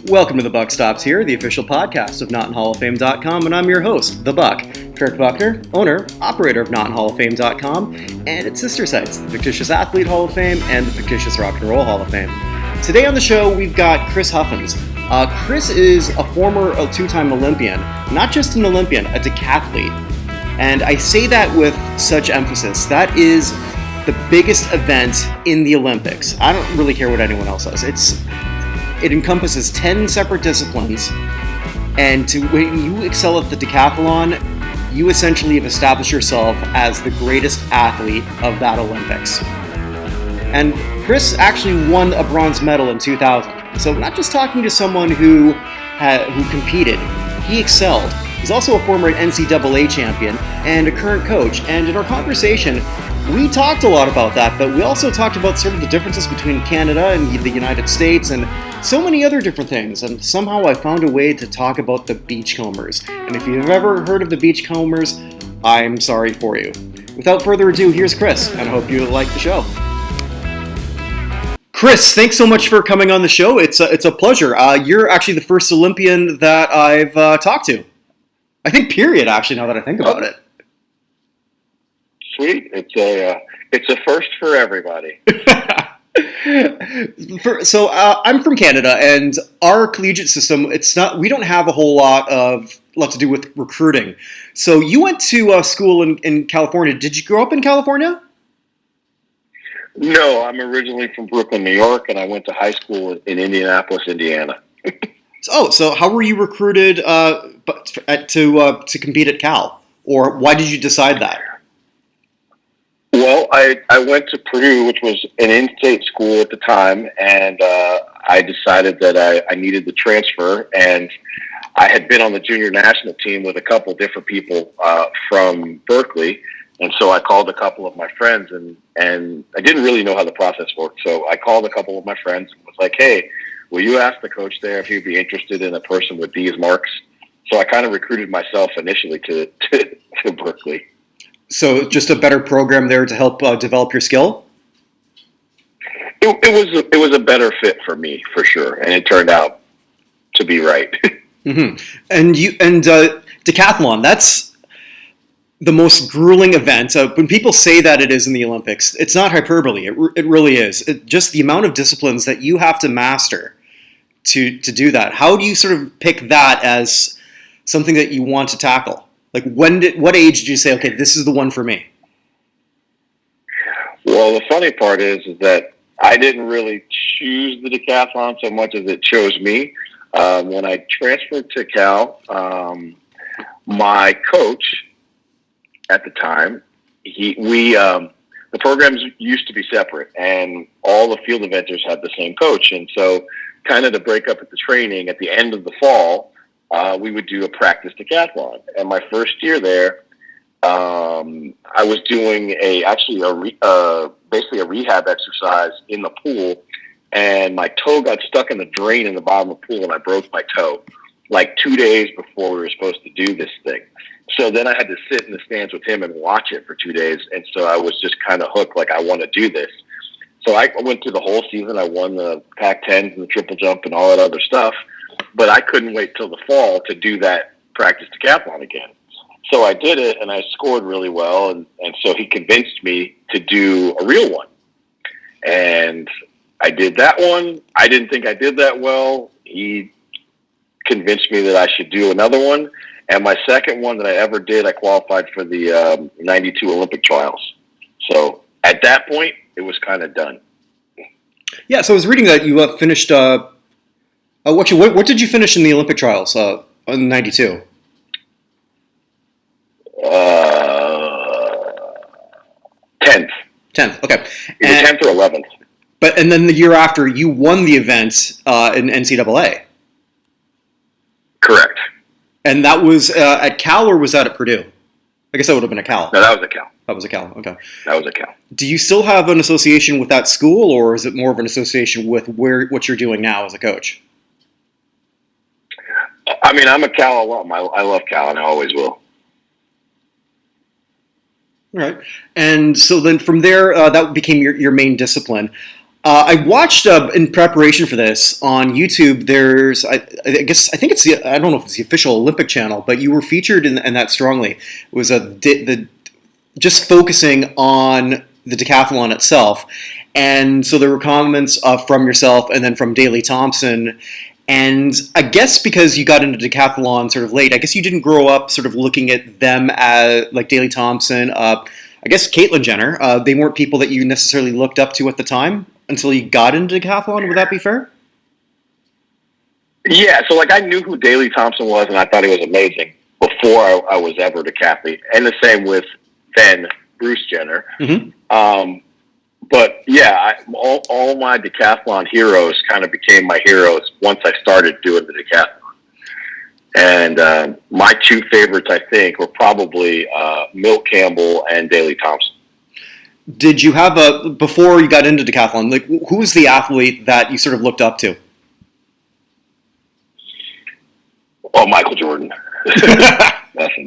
Welcome to The Buck Stops Here, the official podcast of NotInHallOfFame.com, and I'm your host, The Buck, Curt Buckner, owner, operator of NotInHallOfFame.com, and its sister sites, the Fictitious Athlete Hall of Fame and the Fictitious Rock and Roll Hall of Fame. Today on the show, we've got Chris Huffins. Chris is a former two-time Olympian, not just an Olympian, a decathlete. And I say that with such emphasis. That is the biggest event in the Olympics. I don't really care what anyone else says. It encompasses 10 separate disciplines, and when you excel at the decathlon, you essentially have established yourself as the greatest athlete of that Olympics. And Chris actually won a bronze medal in 2000. So not just talking to someone who competed, he excelled. He's also a former NCAA champion and a current coach. And in our conversation, we talked a lot about that, but we also talked about sort of the differences between Canada and the United States and so many other different things. And somehow I found a way to talk about the beachcombers. And if you've ever heard of the beachcombers, I'm sorry for you. Without further ado, here's Chris, and I hope you like the show. Chris, thanks so much for coming on the show. It's a pleasure. You're actually the first Olympian that I've talked to. I think period, actually, now that I think about it. Sweet. It's a first for everybody. So I'm from Canada, and our collegiate system, we don't have a whole lot to do with recruiting. So you went to school in California. Did you grow up in California? No, I'm originally from Brooklyn, New York, and I went to high school in Indianapolis, Indiana. So how were you recruited to compete at Cal? Or why did you decide that? Well, I went to Purdue, which was an in-state school at the time, and I decided that I needed the transfer, and I had been on the junior national team with a couple different people from Berkeley, and so I called a couple of my friends, and I didn't really know how the process worked, so I called a couple of my friends and was like, hey, will you ask the coach there if he'd be interested in a person with these marks? So I kind of recruited myself initially to Berkeley. So just a better program there to help develop your skill? It was a better fit for me, for sure, and it turned out to be right. Mm-hmm. And decathlon, that's the most grueling event. When people say that it is in the Olympics, it's not hyperbole. It really is. Just the amount of disciplines that you have to master to do that. How do you sort of pick that as something that you want to tackle? Like, what age did you say, okay, this is the one for me? Well, the funny part is that I didn't really choose the decathlon so much as it chose me. When I transferred to Cal, my coach at the time, the programs used to be separate, and all the field eventers had the same coach. And so kind of to break up at the training at the end of the fall, we would do a practice decathlon. And my first year there, I was doing basically a rehab exercise in the pool, and my toe got stuck in the drain in the bottom of the pool, and I broke my toe like 2 days before we were supposed to do this thing. So then I had to sit in the stands with him and watch it for 2 days. And so I was just kind of hooked, like, I want to do this. So I went through the whole season. I won the Pac-10s and the triple jump and all that other stuff. But I couldn't wait till the fall to do that practice decathlon again. So I did it, and I scored really well. And so he convinced me to do a real one. And I did that one. I didn't think I did that well. He convinced me that I should do another one. And my second one that I ever did, I qualified for the 92 Olympic trials. So at that point, it was kind of done. Yeah, so I was reading that you finished... what did you finish in the Olympic trials in 92? 10th. 10th, okay. Either 10th or 11th. And then the year after, you won the event in NCAA. Correct. And that was at Cal, or was that at Purdue? I guess that would have been at Cal. No, that was at Cal. That was at Cal, okay. That was at Cal. Do you still have an association with that school, or is it more of an association with what you're doing now as a coach? I mean, I'm a Cal alum. I love Cal, and I always will. All right. And so then from there, that became your main discipline. I watched in preparation for this on YouTube. I think it's I don't know if it's the official Olympic channel, but you were featured in that strongly. It was just focusing on the decathlon itself, and so there were comments from yourself and then from Daley Thompson. And I guess because you got into decathlon sort of late, I guess you didn't grow up sort of looking at them as like Daley Thompson. I guess Caitlyn Jenner. They weren't people that you necessarily looked up to at the time until you got into decathlon. Would that be fair? Yeah, so like I knew who Daley Thompson was, and I thought he was amazing before I was ever a decathlete. And the same with then Bruce Jenner. Mm-hmm. But yeah, all my decathlon heroes kind of became my heroes once I started doing the decathlon. And my two favorites, I think, were probably Milt Campbell and Daley Thompson. Did you have before you got into decathlon, like who was the athlete that you sort of looked up to? Oh, Michael Jordan. That's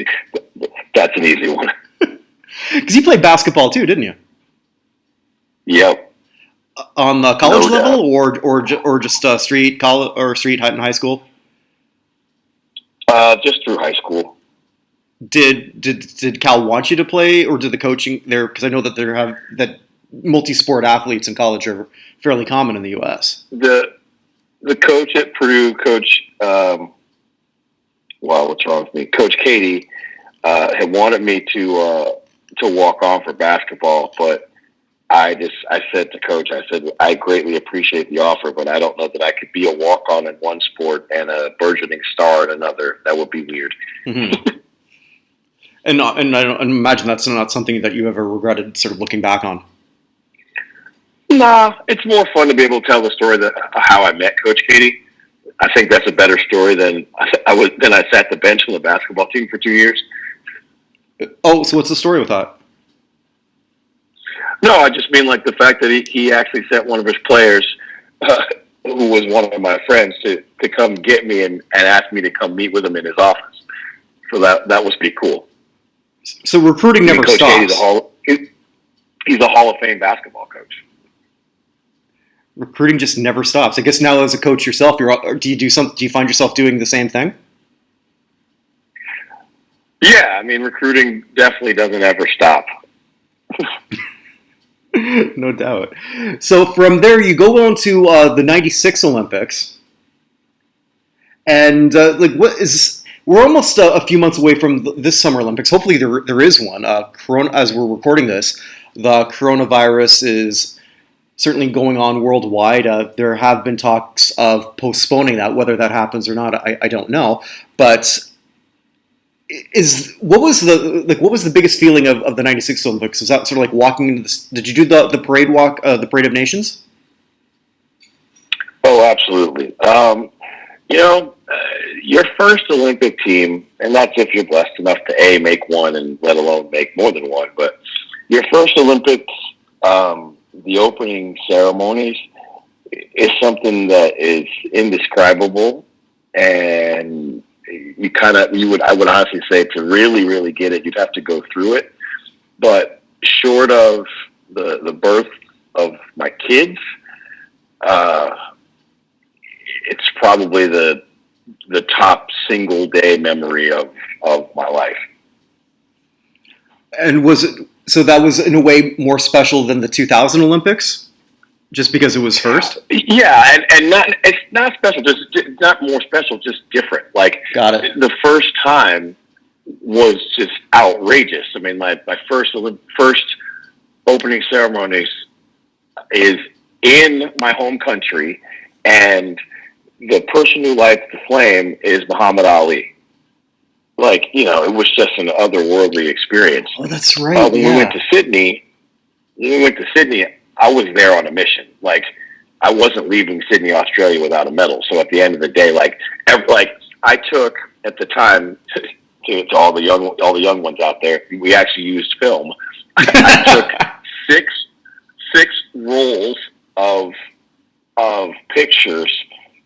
an easy one. Because you played basketball too, didn't you? Yep. On the college level, or just street college or street in high school? Just through high school. Did Cal want you to play, or did the coaching there? Because I know that multi-sport athletes in college are fairly common in the U.S. The coach at Purdue, what's wrong with me? Coach Katie had wanted me to walk on for basketball, but I said to Coach, I greatly appreciate the offer, but I don't know that I could be a walk-on in one sport and a burgeoning star in another. That would be weird. Mm-hmm. And I don't imagine that's not something that you ever regretted, sort of looking back on. Nah, it's more fun to be able to tell the story that how I met Coach Katie. I think that's a better story than I sat the bench on the basketball team for 2 years. Oh, so what's the story with that? No, I just mean like the fact that he actually sent one of his players, who was one of my friends, to come get me and ask me to come meet with him in his office. So that was pretty cool. So recruiting never stops. He's a Hall of Fame basketball coach. Recruiting just never stops. I guess now as a coach yourself, do you find yourself doing the same thing? Yeah, I mean recruiting definitely doesn't ever stop. No doubt. So from there, you go on to the '96 Olympics, and we're almost a few months away from this Summer Olympics. Hopefully, there is one. As we're recording this, the coronavirus is certainly going on worldwide. There have been talks of postponing that. Whether that happens or not, I don't know. But what was the biggest feeling of the '96 Olympics? Was that sort of like walking into this? Did you do the parade walk, the Parade of Nations? Oh, absolutely. Your first Olympic team, and that's if you're blessed enough to make one, and let alone make more than one. But your first Olympics, the opening ceremonies, is something that is indescribable, and I would honestly say to really, really get it, you'd have to go through it. But short of the birth of my kids, it's probably the top single day memory of my life. And so that was in a way more special than the 2000 Olympics? Just because it was first? Yeah, and it's not special, just not more special, just different. Like, got it. The first time was just outrageous. I mean, my first opening ceremonies is in my home country, and the person who lights the flame is Muhammad Ali. Like, it was just an otherworldly experience. Oh, that's right. When we went to Sydney, I was there on a mission. Like, I wasn't leaving Sydney, Australia without a medal. So at the end of the day, I took at the time to all the young ones out there, we actually used film. I took six rolls of pictures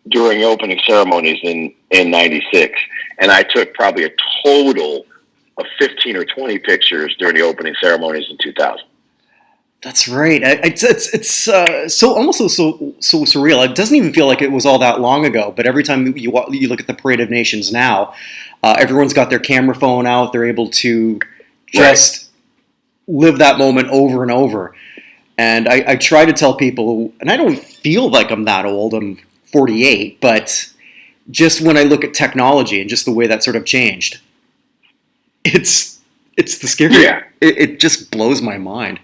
during opening ceremonies in '96, and I took probably a total of 15 or 20 pictures during the opening ceremonies in 2000. That's right. It's so almost so surreal. It doesn't even feel like it was all that long ago. But every time you look at the Parade of Nations now, everyone's got their camera phone out. They're able to just live that moment over and over. And I try to tell people, and I don't feel like I'm that old. I'm 48, but just when I look at technology and just the way that sort of changed, it's the scary. Yeah. It just blows my mind.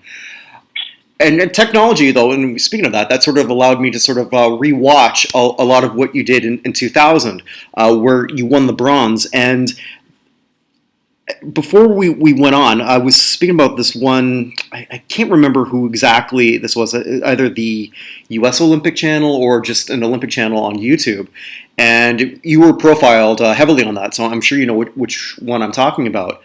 And technology, though, and speaking of that, that sort of allowed me to sort of rewatch a lot of what you did in 2000, where you won the bronze. And before we went on, I was speaking about this one. I can't remember who exactly this was, either the U.S. Olympic channel or just an Olympic channel on YouTube. And you were profiled heavily on that, so I'm sure you know which one I'm talking about.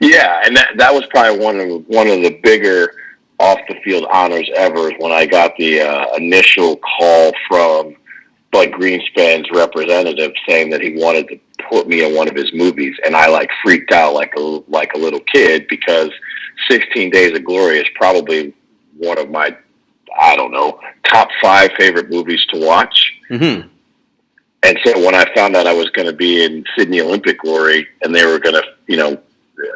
Yeah, and that was probably one of the bigger off the field honors ever. Is when I got the initial call from Bud Greenspan's representative saying that he wanted to put me in one of his movies, and I freaked out like a little kid, because 16 Days of Glory is probably one of my, I don't know, top 5 favorite movies to watch. Mm-hmm. And so when I found out I was going to be in Sydney Olympic Glory, and they were going to,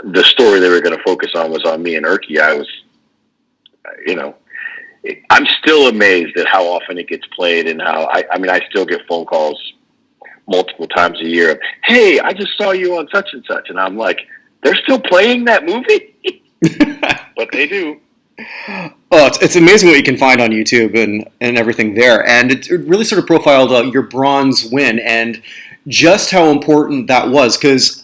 the story they were going to focus on was on me and Erky, I was, I'm still amazed at how often it gets played, and how, I still get phone calls multiple times a year of, hey, I just saw you on such and such. And I'm like, they're still playing that movie? But they do. Oh, it's amazing what you can find on YouTube and everything there. And it really sort of profiled your bronze win and just how important that was. Because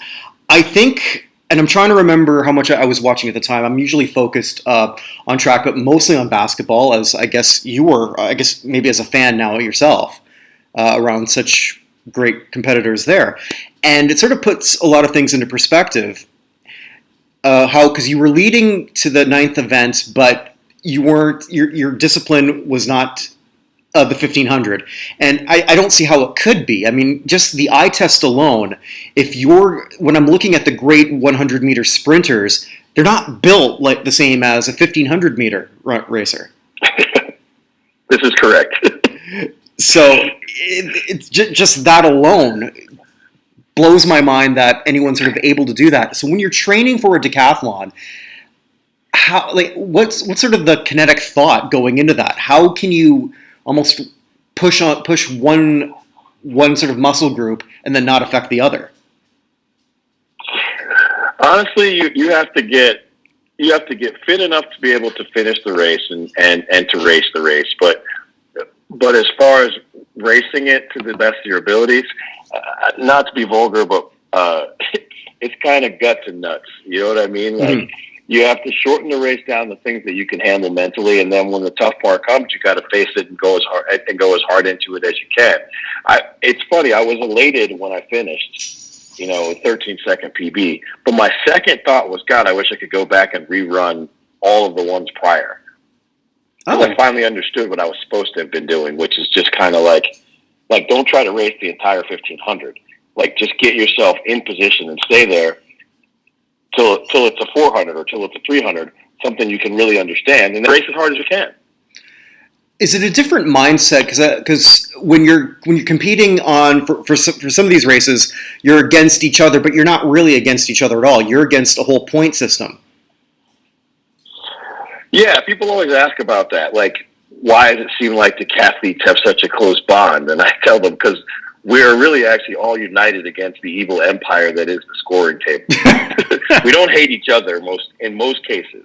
I think, and I'm trying to remember how much I was watching at the time. I'm usually focused on track, but mostly on basketball, as I guess you were, maybe as a fan now yourself, around such great competitors there. And it sort of puts a lot of things into perspective. Because you were leading to the 9th event, but you weren't, your discipline was not the 1500. And I don't see how it could be. I mean, just the eye test alone, when I'm looking at the great 100 meter sprinters, they're not built like the same as a 1500 meter racer. This is correct. So it's just that alone blows my mind that anyone's sort of able to do that. So when you're training for a decathlon, what's sort of the kinetic thought going into that? How can you almost push one sort of muscle group and then not affect the other? Honestly, you have to get fit enough to be able to finish the race and to race the race. But as far as racing it to the best of your abilities, not to be vulgar, but it's kind of guts and nuts. You know what I mean? Like, you have to shorten the race down to things that you can handle mentally, and then when the tough part comes, you got to face it and go as hard into it as you can. It's funny. I was elated when I finished, a 13-second PB, but my second thought was, God, I wish I could go back and rerun all of the ones prior. Because I finally understood what I was supposed to have been doing, which is just kind of like don't try to race the entire 1500. Like, just get yourself in position and stay there till it's a 400 or till it's a 300, something you can really understand, and then race as hard as you can. Is it a different mindset? Because when you're competing for some of these races, you're against each other, but you're not really against each other at all. You're against a whole point system. Yeah, people always ask about that. Like, why does it seem like decathletes have such a close bond? And I tell them, because we're really actually all united against the evil empire that is the scoring table. We don't hate each other in most cases.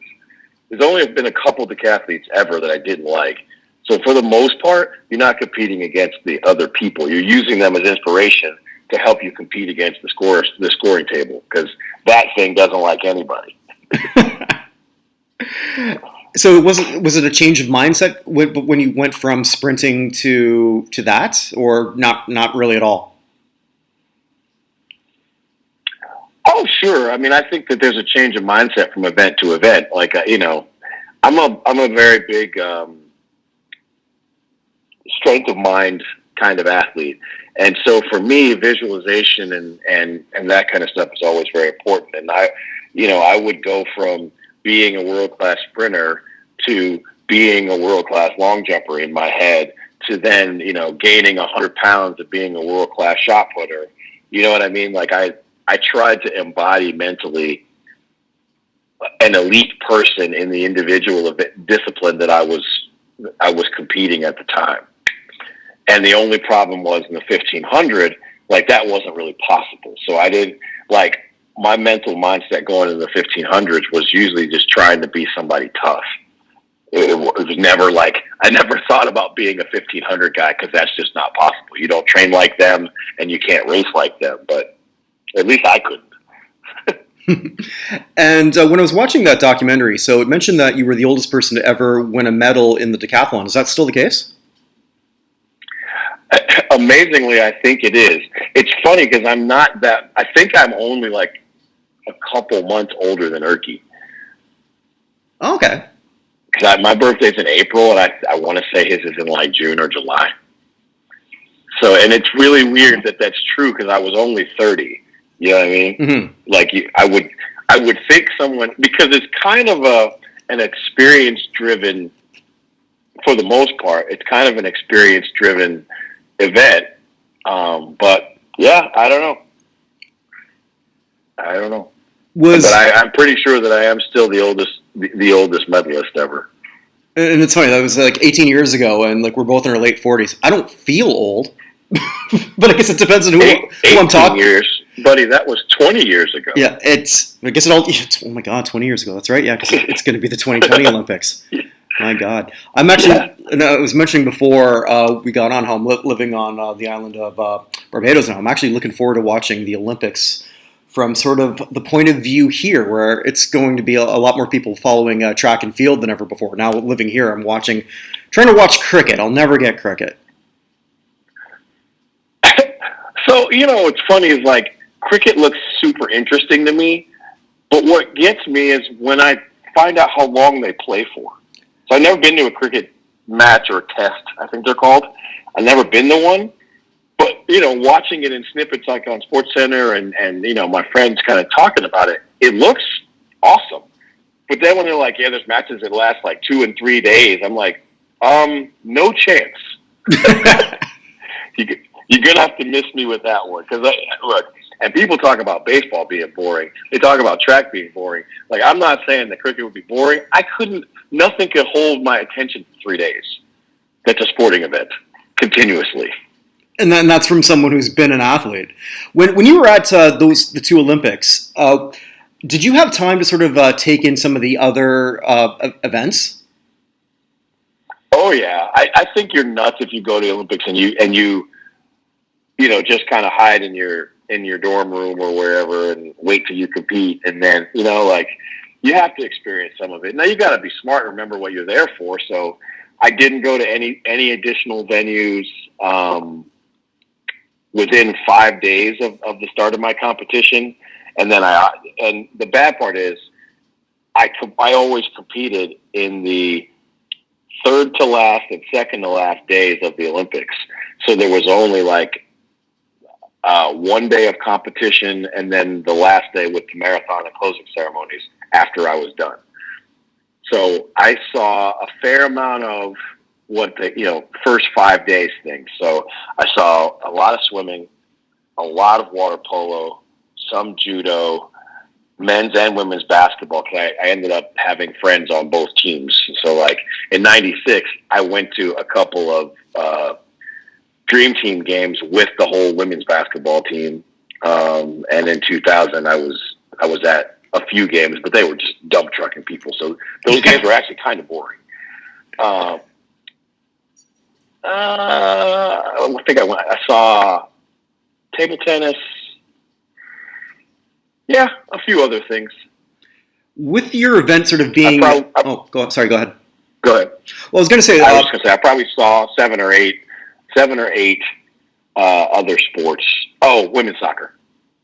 There's only been a couple decathletes ever that I didn't like. So for the most part, you're not competing against the other people. You're using them as inspiration to help you compete against the scoring table, because that thing doesn't like anybody. So was it a change of mindset when you went from sprinting to that, or not really at all? Oh, sure. I mean, I think that there's a change of mindset from event to event. Like, I'm a very big strength of mind kind of athlete, and so for me, visualization and that kind of stuff is always very important. And I would go from being a world-class sprinter to being a world-class long jumper in my head to then, gaining 100 pounds of being a world-class shot putter. You know what I mean? Like I tried to embody mentally an elite person in the individual discipline that I was competing at the time. And the only problem was in the 1500, like that wasn't really possible. So I did my mental mindset going into the 1500s was usually just trying to be somebody tough. It was never I never thought about being a 1500 guy because that's just not possible. You don't train like them and you can't race like them, but at least I couldn't. And when I was watching that documentary, so it mentioned that you were the oldest person to ever win a medal in the decathlon. Is that still the case? Amazingly, I think it is. It's funny because I'm not that. I think I'm only like a couple months older than Erky. Oh, okay. Because my birthday's in April, and I want to say his is in like June or July. So, and it's really weird that that's true because I was only 30. You know what I mean? Mm-hmm. I would think someone, because it's kind of an experience-driven, for the most part, it's kind of an experience-driven event. But yeah, I don't know. But I'm pretty sure that I am still the oldest medalist ever. And it's funny, that was like 18 years ago, and like we're both in our late 40s. I don't feel old, but I guess it depends on who I'm talking. 18 years, buddy. That was 20 years ago. Yeah, oh my God, 20 years ago. That's right. Yeah, because it's going to be the 2020 Olympics. My God, I'm actually. And I was mentioning before we got on how I'm living on the island of Barbados now. I'm actually looking forward to watching the Olympics from sort of the point of view here, where it's going to be a lot more people following track and field than ever before. Now living here, I'm trying to watch cricket. I'll never get cricket. So, what's funny is like cricket looks super interesting to me, but what gets me is when I find out how long they play for. So I've never been to a cricket match or test, I think they're called. I've never been to one. But, watching it in snippets like on SportsCenter and my friends kind of talking about it, it looks awesome. But then when they're like, yeah, there's matches that last like 2 and 3 days, I'm like, no chance. You're going to have to miss me with that one. Because, look, and people talk about baseball being boring. They talk about track being boring. Like, I'm not saying that cricket would be boring. Nothing could hold my attention for 3 days. That's a sporting event, continuously. And then that's from someone who's been an athlete. When you were at the two Olympics, did you have time to sort of take in some of the other events? Oh yeah, I think you're nuts if you go to the Olympics and you just kind of hide in your dorm room or wherever and wait till you compete, and then you have to experience some of it. Now you got to be smart and remember what you're there for. So I didn't go to any additional venues. Within 5 days of the start of my competition. And then and the bad part is I always competed in the third to last and second to last days of the Olympics. So there was only 1 day of competition and then the last day with the marathon and closing ceremonies after I was done. So I saw a fair amount of what the first 5 days things. So I saw a lot of swimming, a lot of water polo, some judo, men's and women's basketball. Cause I ended up having friends on both teams. So in '96, I went to a couple of dream team games with the whole women's basketball team. And in 2000, I was at a few games, but they were just dump trucking people. So those games were actually kind of boring. I think I saw table tennis. Yeah, a few other things. With your event sort of being... go ahead. Go ahead. Well, I was going to say... I probably saw seven or eight other sports. Oh, women's soccer.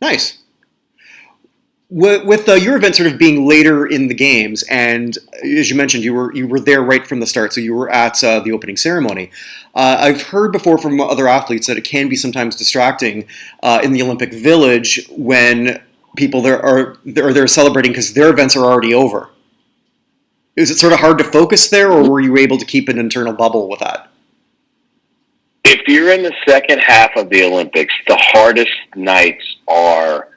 Nice. With your event sort of being later in the games, and as you mentioned, you were there right from the start, so you were at the opening ceremony. I've heard before from other athletes that it can be sometimes distracting in the Olympic Village when people they're celebrating because their events are already over. Is it sort of hard to focus there, or were you able to keep an internal bubble with that? If you're in the second half of the Olympics, the hardest nights are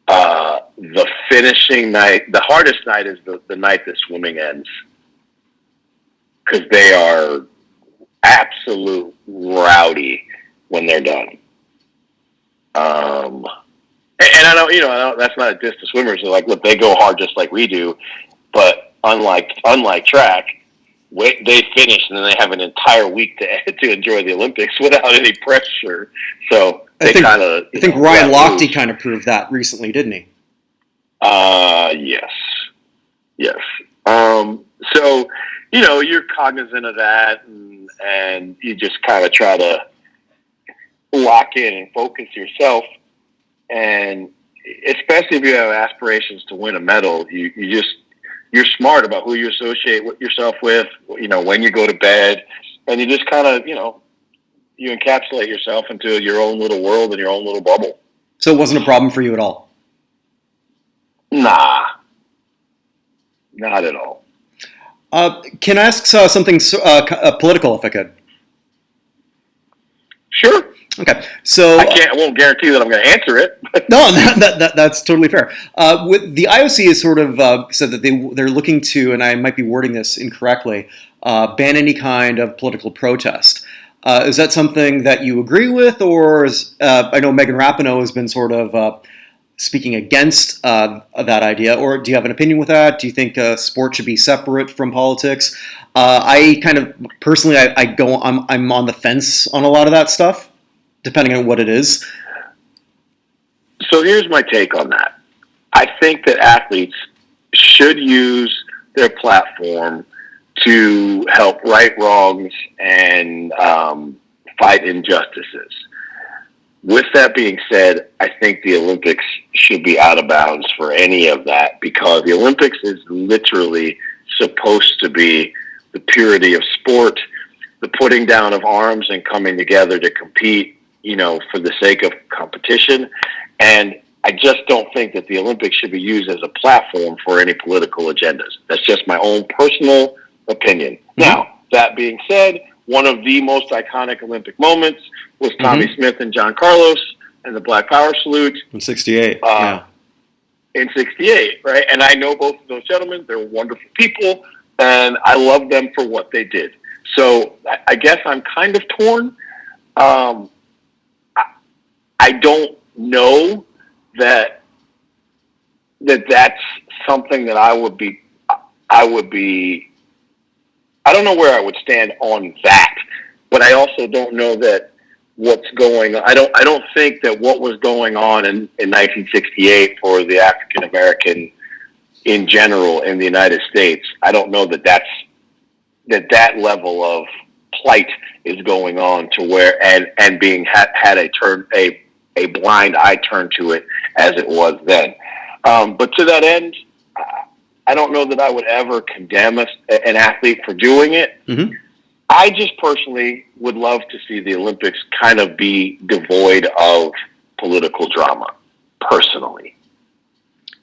the finishing night. The hardest night is the night that swimming ends, because they are absolute rowdy when they're done. And I know, that's not a diss to swimmers. They're like, look, they go hard just like we do, but unlike track, they finish and then they have an entire week to enjoy the Olympics without any pressure. So I think Ryan Lochte kind of proved that recently, didn't he? Yes. So you're cognizant of that, and you just kind of try to lock in and focus yourself. And especially if you have aspirations to win a medal, you're smart about who you associate yourself with, when you go to bed, and you just kind of, you encapsulate yourself into your own little world and your own little bubble. So it wasn't a problem for you at all? Nah, not at all. Can I ask something political, if I could? Sure. Okay, so I won't guarantee that I'm going to answer it. No, that's totally fair. With the IOC has sort of said that they're looking to, and I might be wording this incorrectly, ban any kind of political protest. Is that something that you agree with, or I know Megan Rapinoe has been sort of speaking against that idea, or do you have an opinion with that? Do you think sport should be separate from politics? I kind of personally, I'm on the fence on a lot of that stuff, depending on what it is. So here's my take on that. I think that athletes should use their platform to help right wrongs and fight injustices. With that being said, I think the Olympics should be out of bounds for any of that, because the Olympics is literally supposed to be the purity of sport, the putting down of arms and coming together to compete, for the sake of competition. And I just don't think that the Olympics should be used as a platform for any political agendas. That's just my own personal opinion. Mm-hmm. Now, that being said, one of the most iconic Olympic moments was Tommy Smith and John Carlos and the Black Power salute. In 68, In 68, right? And I know both of those gentlemen. They're wonderful people, and I love them for what they did. So I guess I'm kind of torn. I don't know that that's something that I would be, I don't know where I would stand on that, but I also don't know that what's going on. I don't think that what was going on in 1968 for the African American in general in the United States, I don't know that level of plight is going on to where, and being had a blind eye turned to it as it was then. But to that end, I don't know that I would ever condemn an athlete for doing it. Mm-hmm. I just personally would love to see the Olympics kind of be devoid of political drama, personally.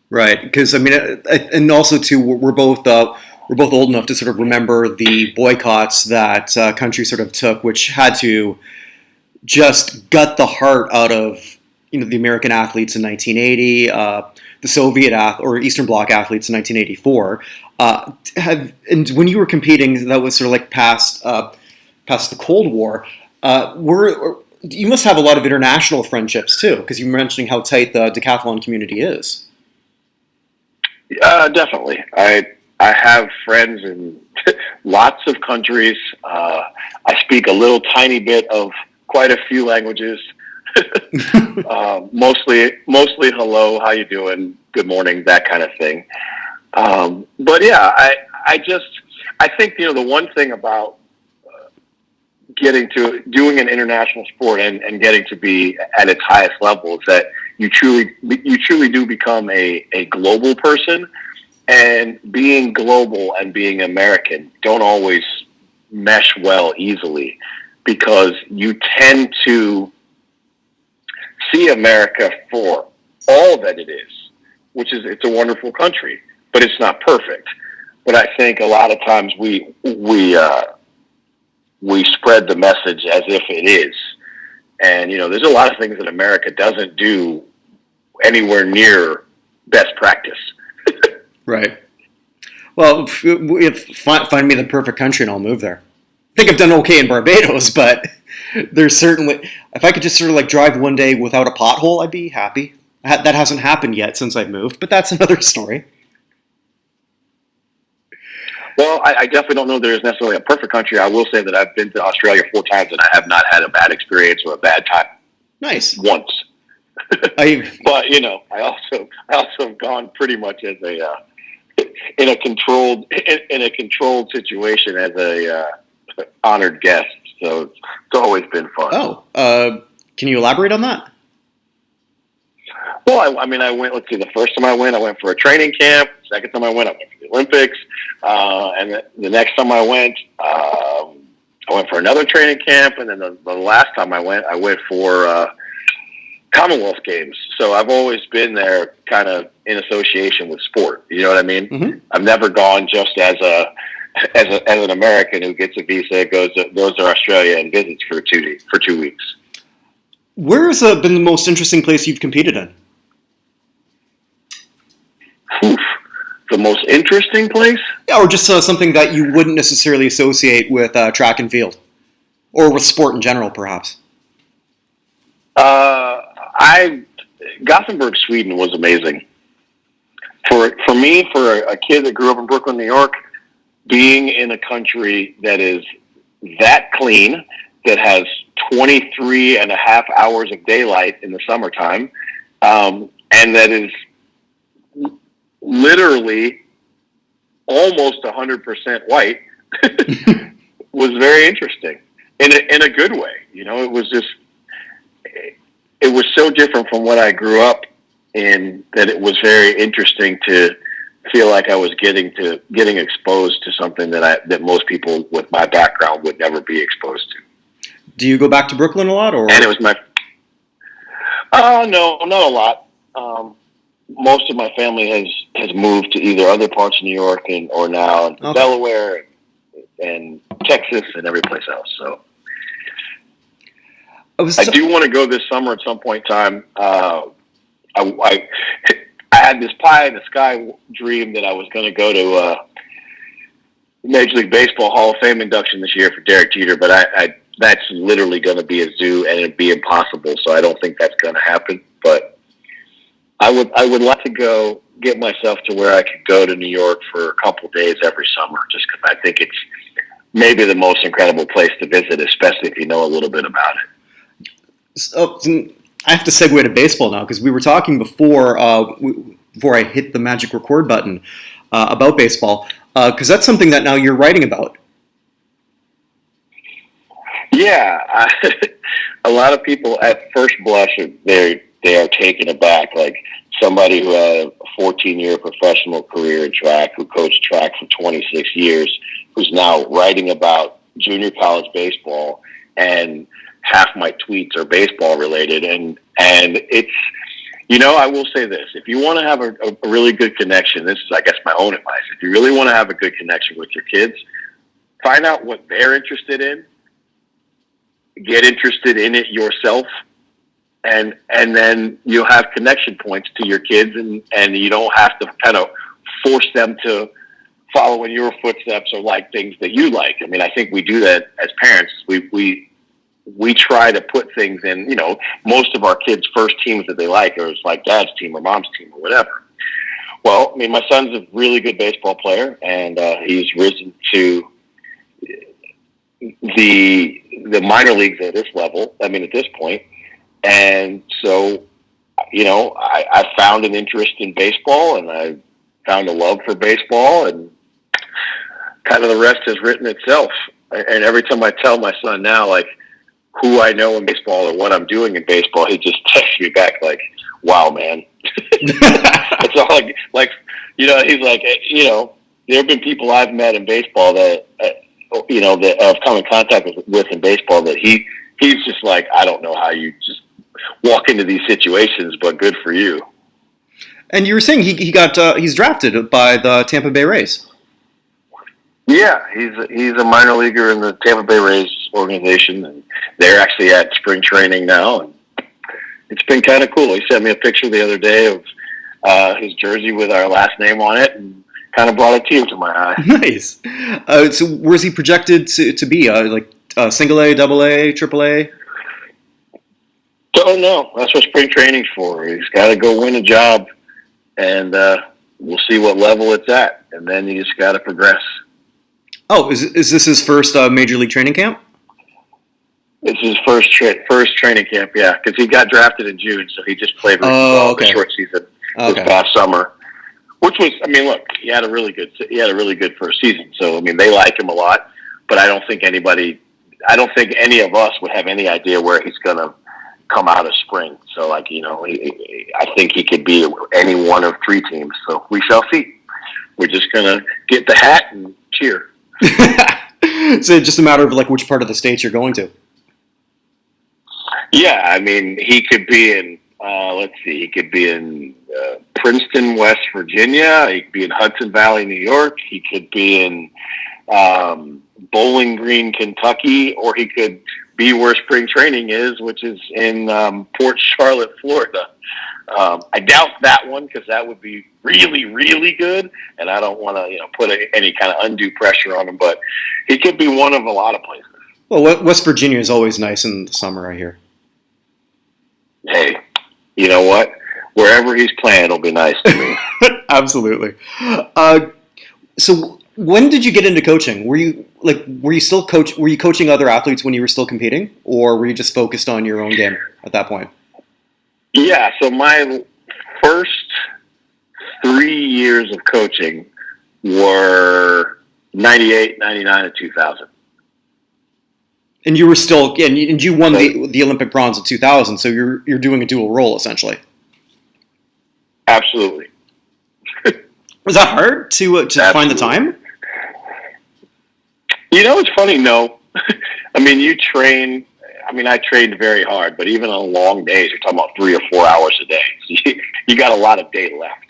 Right, because and also too, we're both old enough to sort of remember the boycotts that countries sort of took, which had to just gut the heart out of the American athletes in 1980, the Soviet or Eastern Bloc athletes in 1984. And when you were competing, that was sort of like past the Cold War. You must have a lot of international friendships too, because you're mentioning how tight the decathlon community is. Definitely, I have friends in lots of countries. I speak a little tiny bit of quite a few languages. Mostly hello, how you doing, good morning, that kind of thing. But yeah, I think the one thing about getting to doing an international sport and getting to be at its highest level is that you truly do become a global person, and being global and being American don't always mesh well easily, because you tend to see America for all that it is, which is, it's a wonderful country, but it's not perfect. but I think a lot of times we spread the message as if it is. And, there's a lot of things that America doesn't do anywhere near best practice. Right. Well, find me the perfect country and I'll move there. I think I've done okay in Barbados, but there's certainly, if I could just sort of like drive one day without a pothole, I'd be happy. That hasn't happened yet since I've moved, but that's another story. Well, I definitely don't know there's necessarily a perfect country. I will say that I've been to Australia 4 times and I have not had a bad experience or a bad time. Nice. Once. But I also have gone pretty much as in a controlled situation as a honored guest. So it's always been fun. Oh, can you elaborate on that? Well, I went, the first time I went for a training camp. Second time I went for the Olympics. And the next time I went for another training camp. And then the last time I went for Commonwealth Games. So I've always been there kind of in association with sport. You know what I mean? Mm-hmm. I've never gone just as an American who gets a visa, goes to Australia and visits for 2 weeks. Where's been the most interesting place you've competed in? Oof. The most interesting place? Yeah, or just something that you wouldn't necessarily associate with track and field, or with sport in general, perhaps. Gothenburg, Sweden was amazing. For me, for a kid that grew up in Brooklyn, New York, being in a country that is that clean, that has 23 and a half hours of daylight in the summertime, and that is literally almost 100% white, was very interesting in a good way. It was so different from what I grew up in that it was very interesting to feel like I was getting exposed to something that most people with my background would never be exposed to. Do you go back to Brooklyn a lot, or? And it was no, not a lot. Most of my family has moved to either other parts of New York or now into Delaware and Texas and every place else. So I do want to go this summer at some point in time. I had this pie in the sky dream that I was going to go to Major League Baseball Hall of Fame induction this year for Derek Jeter, but that's literally going to be a zoo and it'd be impossible. So I don't think that's going to happen. But I would like to go get myself to where I could go to New York for a couple days every summer, just because I think it's maybe the most incredible place to visit, especially if you know a little bit about it. So, I have to segue to baseball now, because we were talking before I hit the magic record button about baseball, because that's something that now you're writing about. Yeah, a lot of people at first blush they are taken aback, like somebody who had a 14-year professional career in track, who coached track for 26 years, who's now writing about junior college baseball, and half my tweets are baseball related. And it's, I will say this, if you want to have a really good connection, this is, I guess, my own advice. If you really want to have a good connection with your kids, find out what they're interested in, get interested in it yourself, and then you'll have connection points to your kids, and you don't have to kind of force them to follow in your footsteps or like things that you like. I mean, I think we do that as parents. We try to put things in, most of our kids' first teams that they like are like dad's team or mom's team or whatever. Well, I mean, my son's a really good baseball player, and he's risen to the minor leagues at this level. I mean, at this point. And so, I found an interest in baseball, and I found a love for baseball, and kind of the rest has written itself. And every time I tell my son now, like, who I know in baseball or what I'm doing in baseball, he just texts me back like, wow, man. It's all he's like, there have been people I've met in baseball that, that I've come in contact with in baseball that he's just like, I don't know how you just walk into these situations, but good for you. And you were saying he's drafted by the Tampa Bay Rays. Yeah, he's a minor leaguer in the Tampa Bay Rays organization, and they're actually at spring training now, and it's been kind of cool. He sent me a picture the other day of his jersey with our last name on it, and kind of brought a tear to my eye. Nice. So where's he projected to be? Single A, double A, triple A? Don't know. That's what spring training's for. He's got to go win a job, and we'll see what level it's at, and then you just got to progress. Oh, is this his first major league training camp? It's his first training camp, yeah, because he got drafted in June, so he just played the short season this past summer. Which was, I mean, look, he had a really good first season. So I mean, they like him a lot, but I don't think any of us would have any idea where he's going to come out of spring. So like, I think he could be any one of three teams. So we shall see. We're just going to get the hat and cheer. So it's just a matter of like which part of the state you're going to. Yeah, I mean, he could be in. He could be in Princeton, West Virginia. He could be in Hudson Valley, New York. He could be in Bowling Green, Kentucky, or he could be where spring training is, which is in Port Charlotte, Florida. I doubt that one because that would be really, really good, and I don't want to, put any kind of undue pressure on him. But he could be one of a lot of places. Well, West Virginia is always nice in the summer, I hear. Hey, you know what? Wherever he's playing will be nice to me. Absolutely. So when did you get into coaching? Were you coaching other athletes when you were still competing, or were you just focused on your own game at that point? Yeah, so my first 3 years of coaching were 98, 99, and 2000. And you were still, and you won the Olympic bronze in 2000, so you're doing a dual role essentially. Absolutely. Was that hard to find the time? It's funny. No, I mean you train. I mean I trained very hard, but even on long days, you're talking about 3 or 4 hours a day. So you got a lot of day left.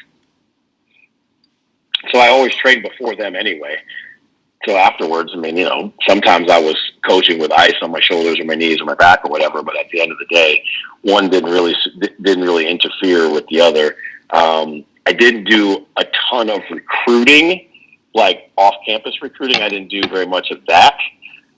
So I always trained before them anyway. So afterwards, I mean, sometimes I was coaching with ice on my shoulders or my knees or my back or whatever. But at the end of the day, one didn't really interfere with the other. I didn't do a ton of recruiting, like off-campus recruiting. I didn't do very much of that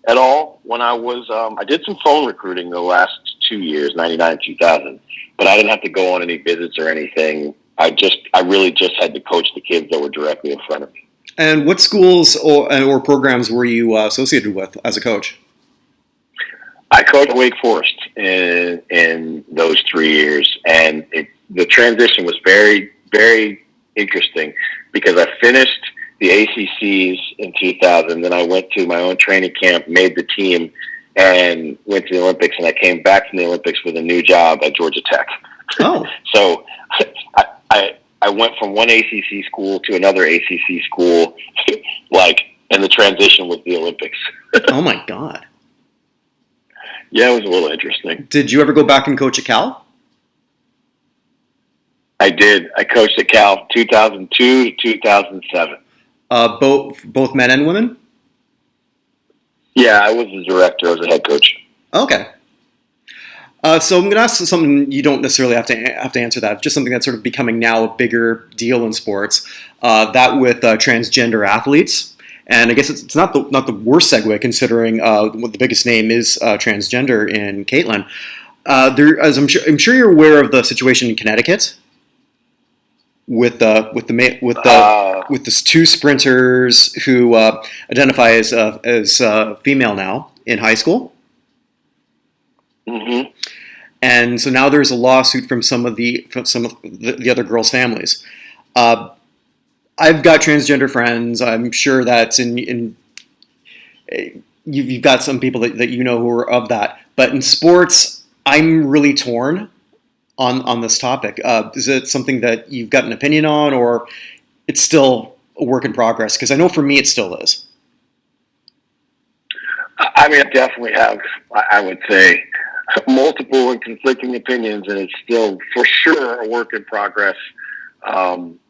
at all. When I was, I did some phone recruiting the last 2 years, 99, 2000. But I didn't have to go on any visits or anything. I really just had to coach the kids that were directly in front of me. And what schools or programs were you associated with as a coach? I coached Wake Forest in those 3 years, and the transition was very, very interesting because I finished the ACCs in 2000, then I went to my own training camp, made the team, and went to the Olympics, and I came back from the Olympics with a new job at Georgia Tech. Oh. So I went from one ACC school to another ACC school, and the transition was the Olympics. Oh, my God. Yeah, it was a little interesting. Did you ever go back and coach at Cal? I did. I coached at Cal 2002 to 2007. Both men and women? Yeah, I was the director. I was the head coach. Okay. So I'm going to ask something you don't necessarily have to answer that. Just something that's sort of becoming now a bigger deal in sports. That with transgender athletes, and I guess it's not the worst segue considering what the biggest name is transgender in Caitlin. As I'm sure you're aware of the situation in Connecticut with the two sprinters who identify as female now in high school. Mm-hmm. And so now there's a lawsuit from some of the other girls' families. I've got transgender friends. I'm sure that's you've got some people that you know who are of that. But in sports, I'm really torn on this topic. Is it something that you've got an opinion on, or it's still a work in progress? Because I know for me it still is. I mean, I definitely have, I would say, multiple and conflicting opinions, and it's still for sure a work in progress.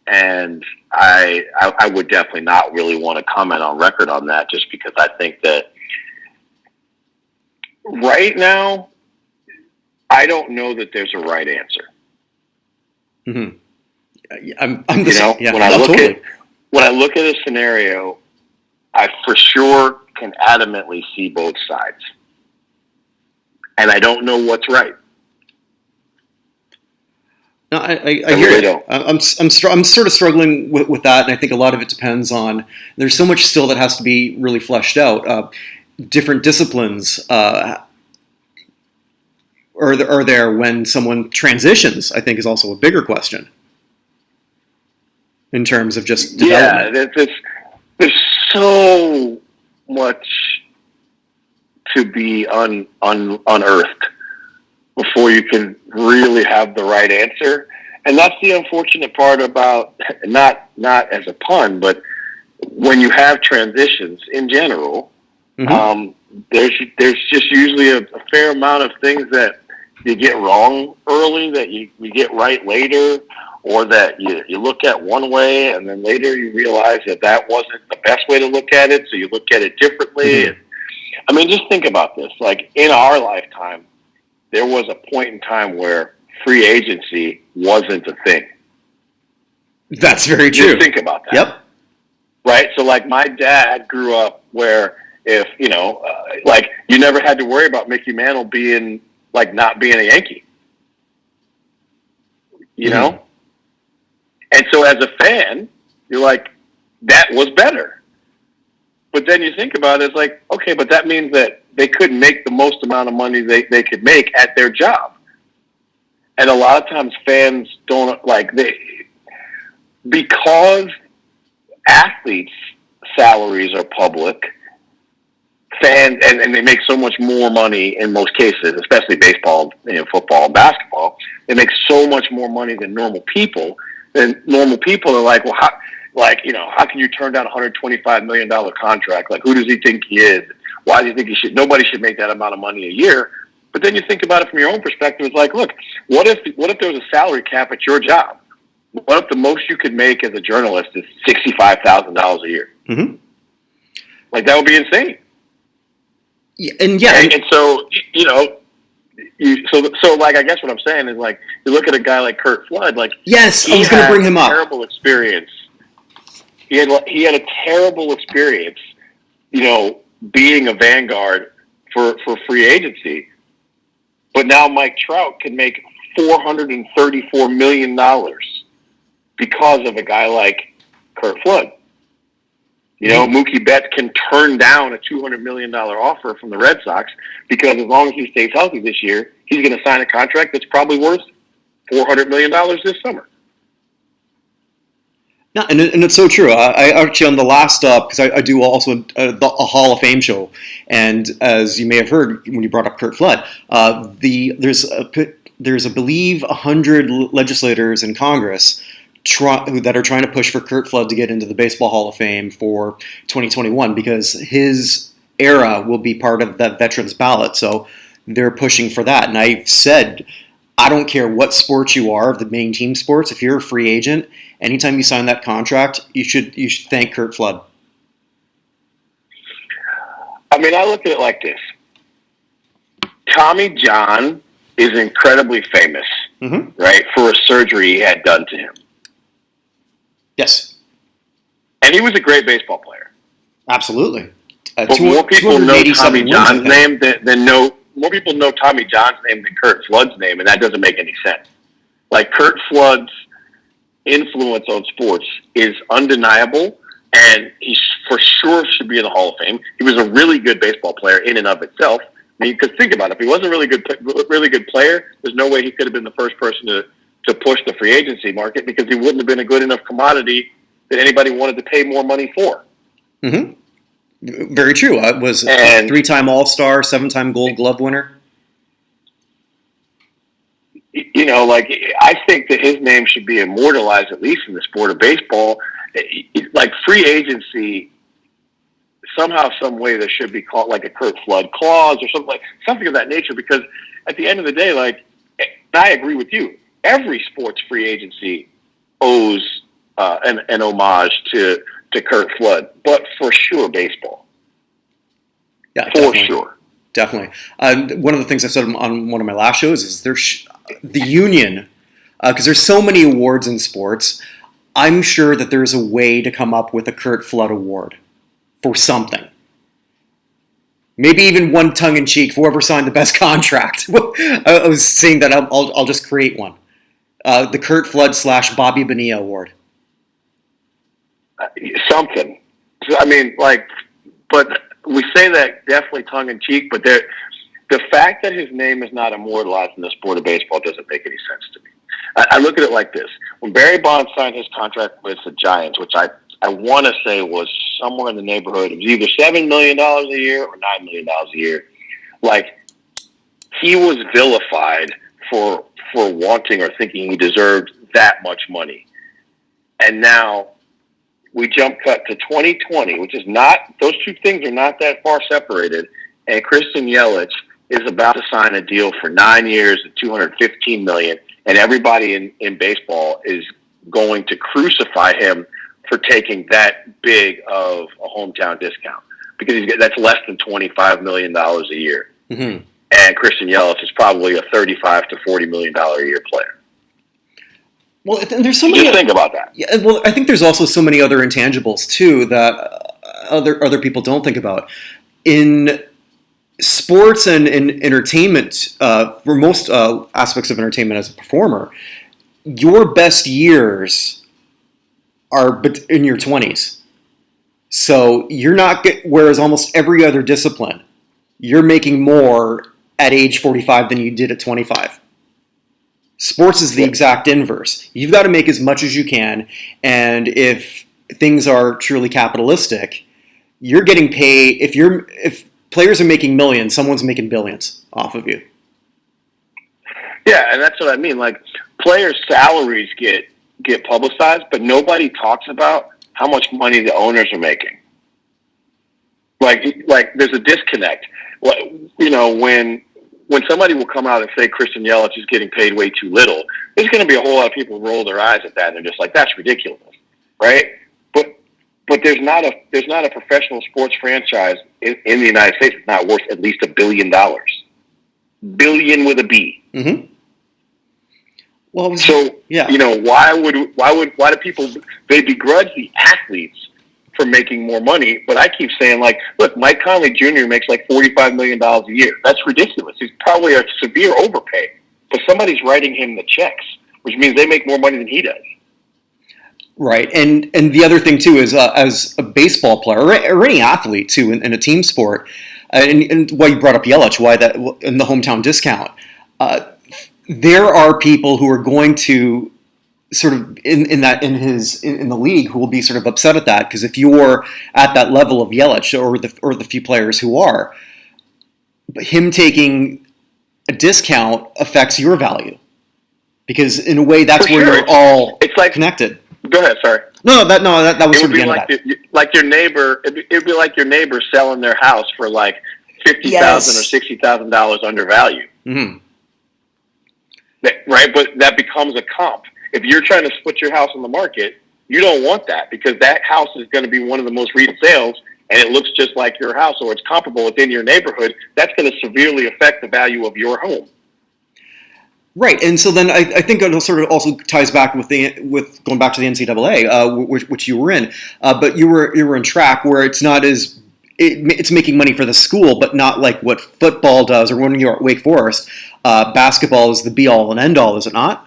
And I would definitely not really want to comment on record on that, just because I think that right now, I don't know that there's a right answer. Mm-hmm. I'm the same. Yeah, when I look at a scenario, I for sure can adamantly see both sides, and I don't know what's right. No, I really don't. I'm sort of struggling with that, and I think a lot of it depends on. There's so much still that has to be really fleshed out. Different disciplines are there when someone transitions, I think, is also a bigger question in terms of just development. Yeah, there's so much to be unearthed before you can really have the right answer. And that's the unfortunate part about, not as a pun, but when you have transitions in general, mm-hmm. There's just usually a fair amount of things that you get wrong early that you get right later, or that you look at one way and then later you realize that wasn't the best way to look at it, so you look at it differently. Mm-hmm. And, I mean, just think about this. Like, in our lifetime, there was a point in time where free agency wasn't a thing. That's very true. Just think about that. Yep. Right? So, like, my dad grew up where if, like, you never had to worry about Mickey Mantle being, like, not being a Yankee. You mm-hmm. know? And so as a fan, you're like, that was better. But then you think about it, it's like, okay, but that means that they couldn't make the most amount of money they could make at their job. And a lot of times fans don't, because athletes' salaries are public, fans, and they make so much more money in most cases, especially baseball, football, and basketball, they make so much more money than normal people. And normal people are like, well, how can you turn down a $125 million contract? Like, who does he think he is? Why do you think he should? Nobody should make that amount of money a year. But then you think about it from your own perspective. It's like, look, what if there was a salary cap at your job? What if the most you could make as a journalist is $65,000 a year? Mm-hmm. Like, that would be insane. Yeah, and so So like, I guess what I'm saying is, like, you look at a guy like Curt Flood, like, yes, I was going to bring him up. Terrible experience. He had a terrible experience, being a vanguard for free agency. But now Mike Trout can make $434 million because of a guy like Curt Flood. Mookie Betts can turn down a $200 million offer from the Red Sox because as long as he stays healthy this year, he's going to sign a contract that's probably worth $400 million this summer. No, and it's so true. I actually, on the last because I do also a Hall of Fame show, and as you may have heard when you brought up Curt Flood, there's I believe 100 legislators in Congress that are trying to push for Curt Flood to get into the Baseball Hall of Fame for 2021 because his era will be part of that veterans ballot. So they're pushing for that. And I've said, I don't care what sport you are, the main team sports, if you're a free agent, anytime you sign that contract, you should thank Curt Flood. I mean, I look at it like this. Tommy John is incredibly famous, mm-hmm. right, for a surgery he had done to him. Yes. And he was a great baseball player. Absolutely. But more people know Tommy John's name more people know Tommy John's name than Curt Flood's name, and that doesn't make any sense. Like, Curt Flood's influence on sports is undeniable, and he for sure should be in the Hall of Fame. He was a really good baseball player in and of itself. I mean, because think about it. If he wasn't a really good player, there's no way he could have been the first person to push the free agency market because he wouldn't have been a good enough commodity that anybody wanted to pay more money for. Mm-hmm. Very true. Was a 3-time All-Star, 7-time Gold Glove winner. I think that his name should be immortalized, at least in the sport of baseball. Like, free agency, somehow, some way, there should be called like a Curt Flood clause or something of that nature. Because at the end of the day, like, I agree with you. Every sports free agency owes an homage to Curt Flood, but for sure baseball. Yeah, for definitely. sure. Definitely. One of the things I said on one of my last shows is the union, because there's so many awards in sports. I'm sure that there's a way to come up with a Curt Flood award for something. Maybe even one tongue-in-cheek for whoever signed the best contract. I was saying that I'll just create one. The Curt Flood / Bobby Bonilla award. Something. I mean, but we say that definitely tongue-in-cheek, but the fact that his name is not immortalized in the sport of baseball doesn't make any sense to me. I look at it like this. When Barry Bonds signed his contract with the Giants, which I want to say was somewhere in the neighborhood of either $7 million a year or $9 million a year, he was vilified for wanting or thinking he deserved that much money. And now we jump cut to 2020, which is not, those two things are not that far separated. And Christian Yelich is about to sign a deal for 9 years at $215 million. And everybody in baseball is going to crucify him for taking that big of a hometown discount, because that's less than $25 million a year. Mm-hmm. And Christian Yelich is probably a $35 to $40 million a year player. Well, there's so many. Just think about that. Yeah, well, I think there's also so many other intangibles too that other people don't think about. In sports and in entertainment, for most aspects of entertainment as a performer, your best years are in your 20s. So you're not whereas almost every other discipline, you're making more at age 45 than you did at 25. Sports is the exact inverse. You've got to make as much as you can, and if things are truly capitalistic, you're getting paid. If players are making millions, someone's making billions off of you. Yeah, and that's what I mean. Players' salaries get publicized, but nobody talks about how much money the owners are making. There's a disconnect. When somebody will come out and say Christian Yelich is getting paid way too little, there's going to be a whole lot of people who roll their eyes at that and they're just like, that's ridiculous, right? But there's not a professional sports franchise in the United States that's not worth at least $1 billion. Billion with a B. Mm-hmm. Well, yeah. Why do people, they begrudge the athletes for making more money, but I keep saying, look, Mike Conley Jr. makes $45 million a year. That's ridiculous. He's probably a severe overpay, but somebody's writing him the checks, which means they make more money than he does. Right, and the other thing too is as a baseball player or any athlete too in a team sport, and why you brought up Yelich, why that in the hometown discount, there are people who are going to sort of in the league who will be sort of upset at that, because if you're at that level of Yelich or the few players who are, him taking a discount affects your value, because in a way that's where you're all connected. Go ahead, sorry. No, that was sort of the end of that. Like your neighbor, it'd be like your neighbor selling their house for $50,000 or $60,000 undervalued. Mm-hmm. Right, but that becomes a comp. If you're trying to put your house on the market, you don't want that, because that house is going to be one of the most recent sales, and it looks just like your house, or it's comparable within your neighborhood. That's going to severely affect the value of your home. Right, and so then I think it sort of also ties back with going back to the NCAA, which you were in, but you were in track, where it's not as it's making money for the school, but not like what football does, or when you're at Wake Forest, basketball is the be all and end all, is it not?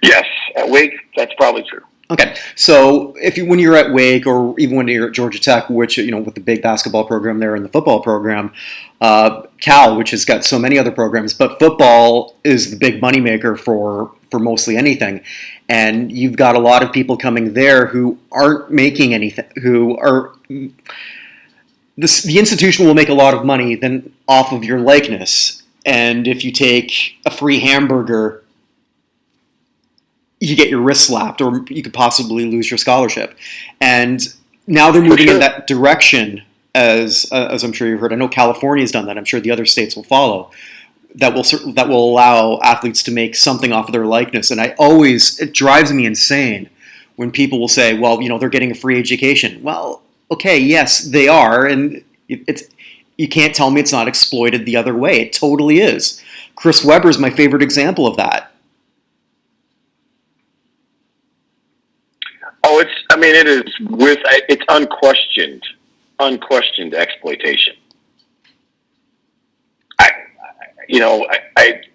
Yes, at Wake, that's probably true. Okay, so when you're at Wake, or even when you're at Georgia Tech, which with the big basketball program there and the football program, Cal, which has got so many other programs, but football is the big moneymaker for mostly anything, and you've got a lot of people coming there who aren't making anything, who are the institution will make a lot of money then off of your likeness, and if you take a free hamburger, you get your wrist slapped, or you could possibly lose your scholarship. And now they're moving in that direction, as I'm sure you've heard. I know California's done that. I'm sure the other states will follow. that will allow athletes to make something off of their likeness. And it drives me insane when people will say, well, they're getting a free education. Well, okay, yes, they are, and you can't tell me it's not exploited the other way. It totally is. Chris Webber is my favorite example of that. Oh, it's unquestioned exploitation.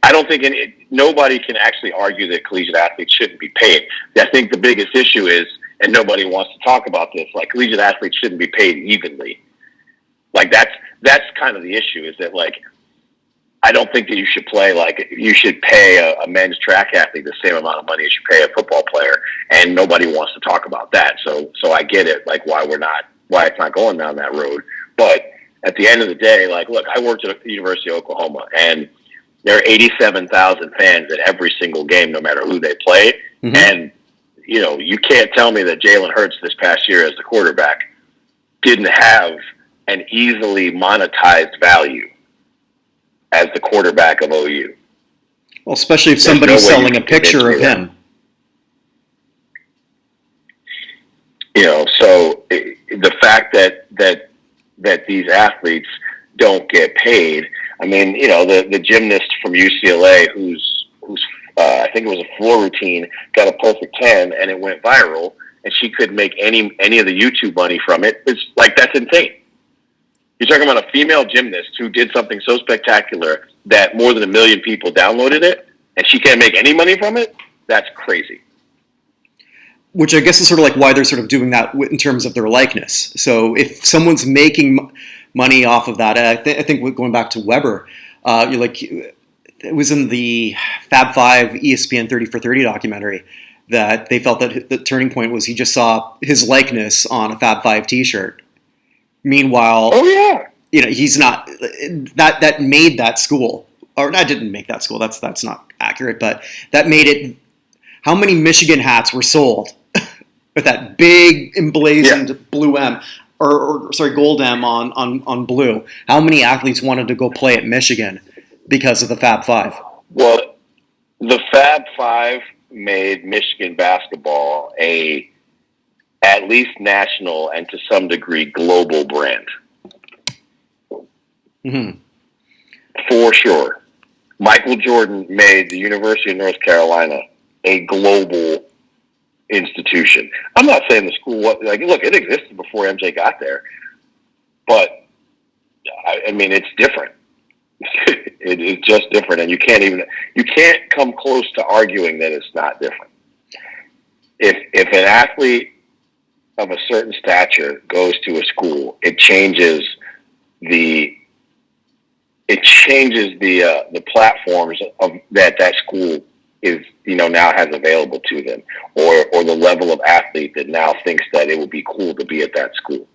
I don't think nobody can actually argue that collegiate athletes shouldn't be paid. I think the biggest issue is, and nobody wants to talk about this, like collegiate athletes shouldn't be paid evenly. Like that's kind of the issue, is that like, I don't think that you should pay a men's track athlete the same amount of money as you pay a football player, and nobody wants to talk about that. So I get it, like why it's not going down that road. But at the end of the day, like, look, I worked at the University of Oklahoma, and there are 87,000 fans at every single game, no matter who they play. Mm-hmm. And you can't tell me that Jalen Hurts this past year as the quarterback didn't have an easily monetized value as the quarterback of OU. Well, especially if somebody's selling a picture of him. So the fact that these athletes don't get paid. I mean, the gymnast from UCLA who's I think it was a floor routine, got a perfect 10 and it went viral, and she couldn't make any of the YouTube money from it. It's like, that's insane. You're talking about a female gymnast who did something so spectacular that more than 1 million people downloaded it, and she can't make any money from it? That's crazy. Which I guess is sort of like why they're sort of doing that in terms of their likeness. So if someone's making money off of that, I think going back to Weber, it was in the Fab Five ESPN 30 for 30 documentary that they felt that the turning point was he just saw his likeness on a Fab Five T-shirt. Meanwhile, he's not that made that school, or I didn't make that school. That's not accurate, but that made it. How many Michigan hats were sold with that big emblazoned blue M, or gold M on blue? How many athletes wanted to go play at Michigan because of the Fab Five? Well, the Fab Five made Michigan basketball at least national and to some degree global brand. Mm-hmm. For sure. Michael Jordan made the University of North Carolina a global institution. I'm not saying the school look, it existed before MJ got there, but I mean, it's different. It's just different, and you can't come close to arguing that it's not different. If an athlete of a certain stature goes to a school, it changes the platforms of that school is now has available to them, or the level of athlete that now thinks that it would be cool to be at that school.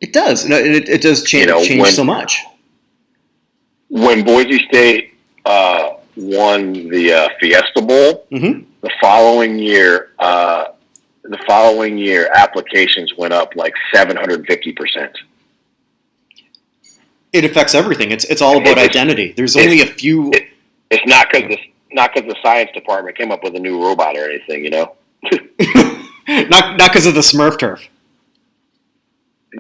It does. It does change so much. When Boise State won the Fiesta Bowl, mm-hmm. the following year applications went up like 750%. It affects everything. It's all about identity. There's only a few. It's not because the science department came up with a new robot or anything, not because of the Smurf turf.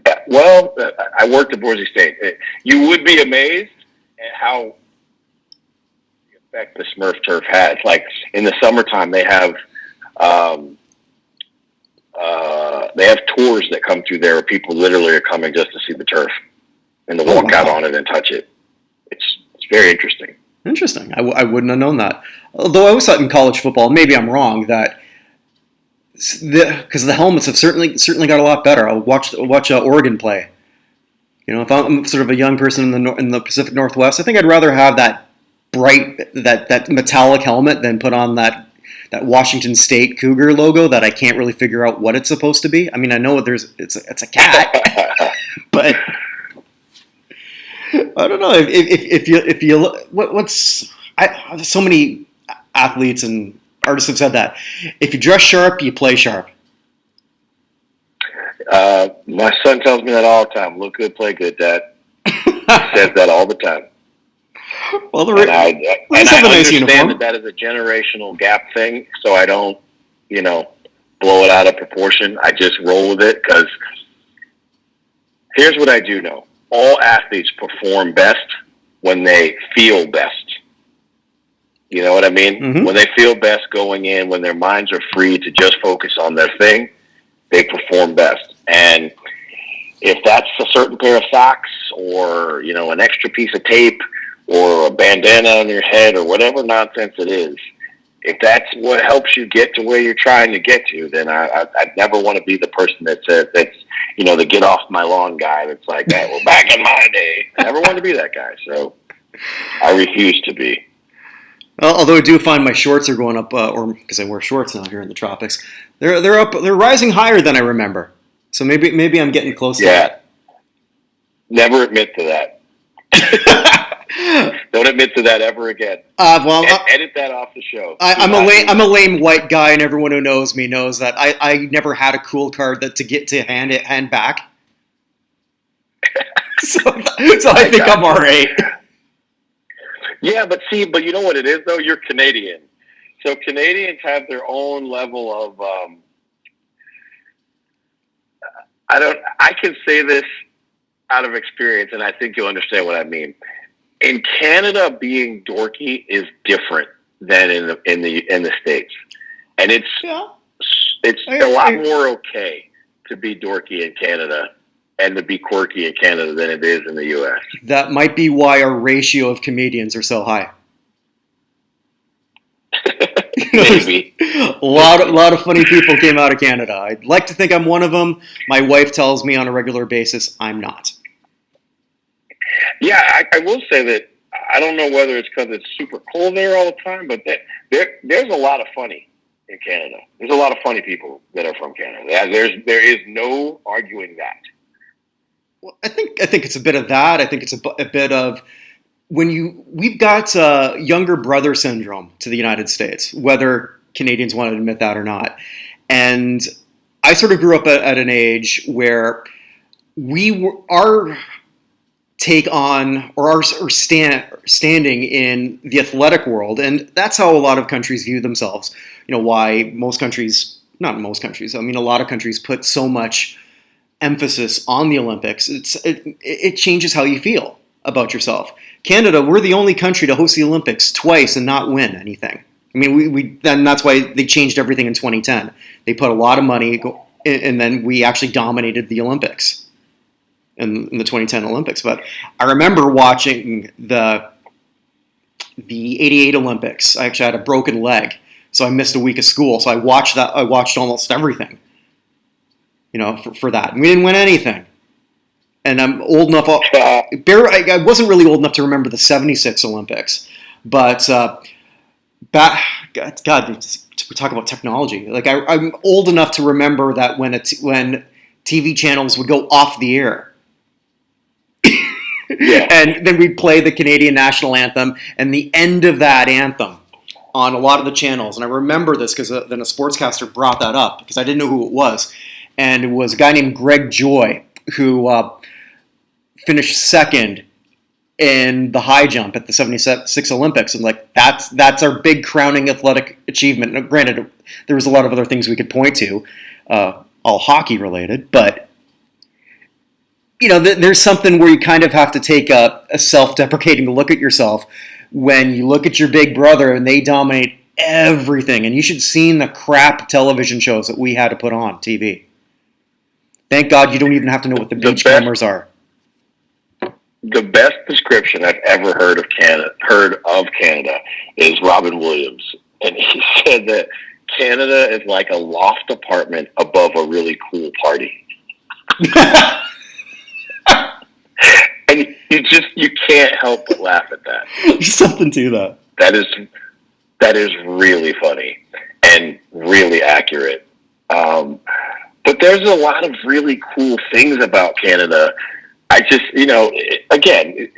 Yeah, well, I worked at Boise State. You would be amazed at how the effect the Smurf turf has. Like in the summertime, they have tours that come through there where people literally are coming just to see the turf and to walk out on it and touch it. It's very interesting. Interesting. I wouldn't have known that. Although I always thought in college football, maybe I'm wrong, that because the helmets have certainly got a lot better. I'll watch Oregon play. If I'm sort of a young person in the Pacific Northwest, I think I'd rather have that bright that metallic helmet than put on that Washington State Cougar logo that I can't really figure out what it's supposed to be. I mean, I know it's a cat, but I don't know if you look, so many athletes and artists have said that if you dress sharp, you play sharp. My son tells me that all the time. Look good, play good, Dad. He says that all the time. Well, and I understand that is a generational gap thing, so I don't, blow it out of proportion. I just roll with it because here's what I do know. All athletes perform best when they feel best. You know what I mean? Mm-hmm. When they feel best going in, when their minds are free to just focus on their thing, they perform best. And if that's a certain pair of socks or, an extra piece of tape or a bandana on your head or whatever nonsense it is, if that's what helps you get to where you're trying to get to, then I'd never want to be the person that's the get off my lawn guy that's like that. Well, back in my day, I never want to be that guy. So I refuse to be. Although I do find my shorts are going up, or because I wear shorts now here in the tropics, they're up, they're rising higher than I remember. So maybe I'm getting close to that. Never admit to that. Don't admit to that ever again. Edit that off the show. I'm a lame white guy, and everyone who knows me knows that I never had a cool card to get to hand back. so I think I'm all right. Yeah, but you know what it is though? You're Canadian, so Canadians have their own level of. I can say this out of experience, and I think you'll understand what I mean. In Canada, being dorky is different than in the States, and it's a lot more okay to be dorky in Canada and to be quirky in Canada than it is in the U.S. That might be why our ratio of comedians are so high. Maybe. A lot of funny people came out of Canada. I'd like to think I'm one of them. My wife tells me on a regular basis I'm not. Yeah, I will say that I don't know whether it's because it's super cold there all the time, but there's a lot of funny in Canada. There's a lot of funny people that are from Canada. There is no arguing that. Well, I think it's a bit of that. I think it's a bit of we've got younger brother syndrome to the United States, whether Canadians want to admit that or not. And I sort of grew up at an age where our take on or our standing in the athletic world, and that's how a lot of countries view themselves. Why most countries, not most countries, I mean a lot of countries put so much emphasis on the Olympics. It changes how you feel about yourself. Canada, we're the only country to host the Olympics twice and not win anything. I mean, then that's why they changed everything in 2010. They put a lot of money, and then we actually dominated the Olympics in the 2010 Olympics. But I remember watching the 88 Olympics. I actually had a broken leg, so I missed a week of school. So I watched that. I watched almost everything, for that. And we didn't win anything. And I'm old enough. I wasn't really old enough to remember the 76 Olympics, but God, we talk about technology. Like I'm old enough to remember that when TV channels would go off the air. Yeah. And then we'd play the Canadian national anthem and the end of that anthem on a lot of the channels. And I remember this because then a sportscaster brought that up because I didn't know who it was. And it was a guy named Greg Joy who finished second in the high jump at the 76 Olympics. And that's our big crowning athletic achievement. Now, granted, there was a lot of other things we could point to, all hockey related, but there's something where you kind of have to take a self-deprecating look at yourself when you look at your big brother and they dominate everything. And you should have seen the crap television shows that we had to put on TV. Thank God you don't even have to know what the beach cameras are. The best description I've ever heard of Canada is Robin Williams. And he said that Canada is like a loft apartment above a really cool party. And you can't help but laugh at that. There's something to that. That is really funny and really accurate. But there's a lot of really cool things about Canada. I just, again,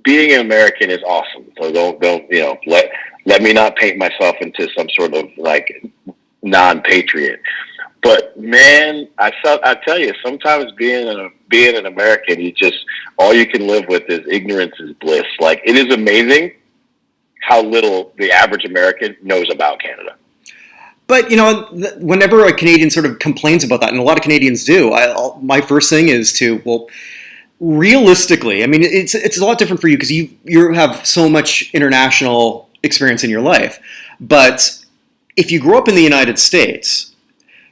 being an American is awesome. So don't let me not paint myself into some sort of like non-patriot. But man, I tell you, sometimes being an American, all you can live with is ignorance is bliss. Like, it is amazing how little the average American knows about Canada. But, whenever a Canadian sort of complains about that, and a lot of Canadians do, my first thing is realistically, I mean, it's a lot different for you because you have so much international experience in your life. But if you grow up in the United States,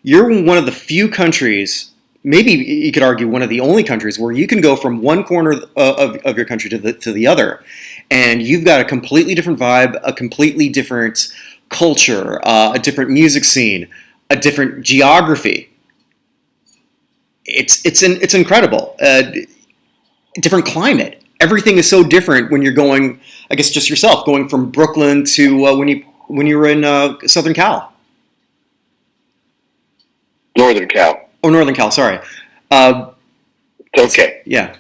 you're one of the few countries, maybe you could argue one of the only countries, where you can go from one corner of your country to the other, and you've got a completely different vibe, a completely different culture, a different music scene, a different geography. It's incredible. Different climate. Everything is so different when you're going. I guess just yourself going from Brooklyn to when you were in Southern Cal. Northern Cal. Oh, Northern Cal. Sorry. Okay. Yeah.